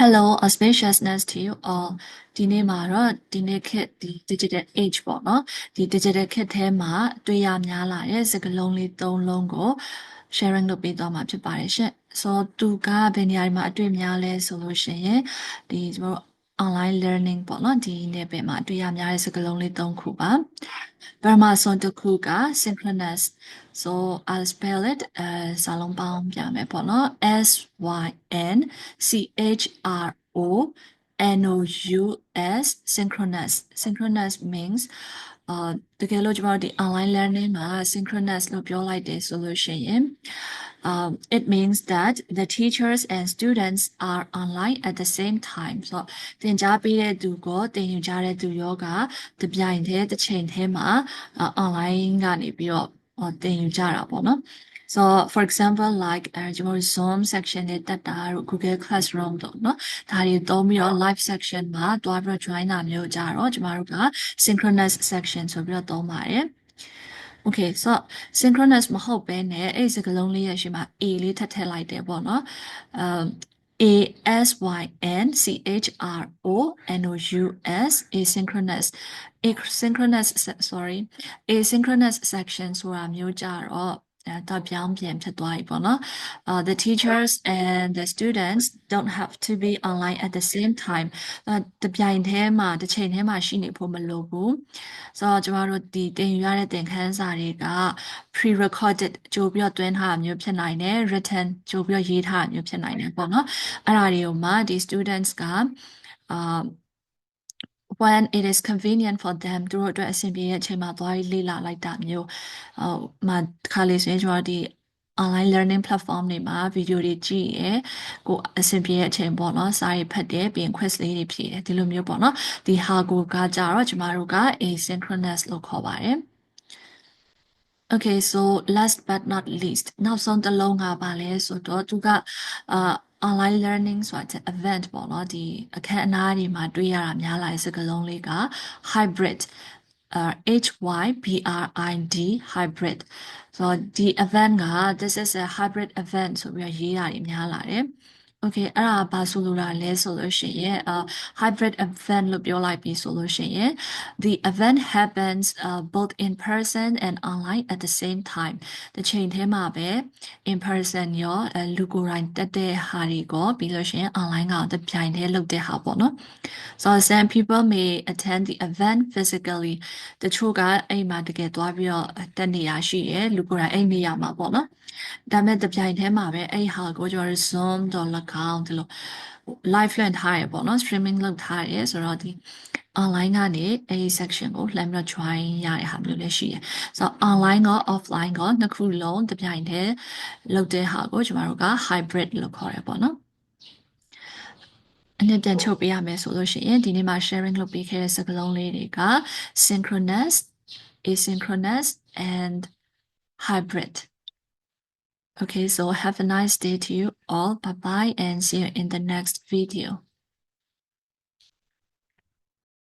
Hello, auspiciousness to you all. ဒီနေ့မှာတော့ဒီနေ့ခေတ်ဒီ digital age ပေါ့နော်ဒီ digital ခေတ်ထဲမှာတွေ့ရများလာတဲ့စကားလုံးလေး၃လုံးကို sharing လုပ်ပေးသွားမှာဖြစ်ပါတယ်ရှင့် so သူကဘယ်နေရာမှာအတွေ့များလဲဆိုလို့ရှိရင်ဒီကျွန်တော် online learning ပေါ့နော်ဒီနေ့ပဲမှာတွေ့ရများတဲ့စကားလုံးလေး၃ခုပါပထမဆုံးတစ်ခုက synchronous so I'll spell it စာလုံးပေါင်းပြမယ်ပေါ့နော် S Y N C H R O N O U S synchronous means တကယ်လို့ကျွန်တော်ဒီ online learning မှာ synchronous လို့ပြောလိုက်တယ်ဆိုလို့ရှိရင်it means that the teachers and students are online at the same time ဆိုသင်ကြားပေးတဲ့သူကိုသင်ယူကြတဲ့သူရောကတပြိုင်တည်းတစ်ချိန်တည်းမှာ online ကနေပြီးတော့သင်ယူကြတာပေါ့နော် so for example like ကျွန်တော် Zoom section နဲ့တက်တာတို့ Google Classroom တို့เนาะဒါတွေသုံးပြီးတော့ live section မှာတွားပြီးတော့ join တာမျိုးကြတော့ကျွန်တော်တို့က synchronous section ဆိုပြီးတော့သုံးပါတယ် okay so synchronous မဟုတ်ဘဲနဲ့အဲ့ဒီစကားလုံးလေးရဲ့ရှေ့မှာ a လေးထည့်လိုက်တယ်ပေါ့เนาะA S Y N C H R O N O U S asynchronous section ဆိုတာမျိုးကြတော့တော့ပြောင်းပြန်ဖြစ်သွားပြီပေါ့နော် the teachers and the students don't have to be online at the same time တပြိုင်တည်းမှာတစ်ချိန်တည်းမှာရှိနေဖို့မလိုဘူးဆိုတော့ကျမတို့ဒီတင်ယူရတဲ့သင်ခန်းစာတွေက pre-recorded ကြိုပြီးတော့တွင်းထားတာမျိုးဖြစ်နိုင်တယ် written ကြိုပြီးတော့ရေးထားတာမျိုးဖြစ်နိုင်တယ်ပေါ့နော်အဲ့ဒါတွေကိုမှဒီ students ကwhen it is convenient for them သူတို့အတွက်အဆင်ပြေတဲ့အချိန်မှာသွားပြီးလေ့လာလိုက်တာမျိုးမှာခါလေးဆိုရင်ကျွန်တော်ဒီ online learning platform တွေမှာ video တွေကြည့်ရယ်ကိုအဆင်ပြေတဲ့အချိန်ပေါ့နော်စာရေးဖတ်တယ်ပြီးရင် quiz လေးတွေဖြေတယ်ဒီလိုမျိုးပေါ့နော်ဒီဟာကိုကကြတော့ကျမတို့က asynchronous လို့ခေါ်ပါတယ် okay so last but not least နောက်ဆုံးတစ်လုံးကပါလဲဆိုတော့သူကonline learning ဆိုတာ event ပေါ့နော်ဒီအခမ်းအနားတွေမှာတွေ့ရတာများလာတဲ့စကားလုံးလေးက hybrid HYBRID hybrid so ဒီ event က this is a hybrid event ဆိုပြီးရေးတာတွေများလာတယ် okay အဲ့ဒါဘာဆိုလိုတာလဲဆိုလို့ရှိရင်hybrid event လို့ပြောလိုက်ပြီးဆိုလို့ရှိရင် the event happens both in person and online at the same time တစ်ချိန်တည်းမှာပဲ in person ရောလူကိုယ်တိုင်တက်တဲ့ဟာတွေကိုပြီးလို့ရှိရင် online ကတစ်ပြိုင်တည်းလုပ်တဲ့ဟာပေါ့နော် so some people may attend the event physically တချို့ကအဲ့မှာတကယ်သွားပြီးတော့တက်နေရရှိရယ်လူကိုယ်တိုင်အဲ့နေရမှာပေါ့နော်ဒါမဲ့တစ်ပြိုင်တည်းမှာပဲအဲ့ဟာကိုကျွန်တော် Zoom တော့၎င်းဒီလို live လွှင့်ထားရပေါ့နော် streaming လုပ်ထားရဆိုတော့ဒီ online ကနေအဲ့ section ကိုလှမ်းပြီးတော့ join ရတဲ့ဟာမျိုးလည်းရှိတယ်ဆိုတော့ online ကော offline ကောနှစ်ခုလုံးတစ်ပြိုင်တည်းလုပ်တဲ့ဟာကိုကျွန်တော်တို့က hybrid လို့ခေါ်ရပေါ့နော်အနည်းပြန်ချုပ်ပေးရမယ်ဆိုလို့ရှိရင်ဒီနေ့မှာ sharing လုပ်ပေးခဲ့တဲ့စကားလုံးလေးတွေက synchronous asynchronous and hybrid okay so have a nice day to you all bye bye and see you in the next video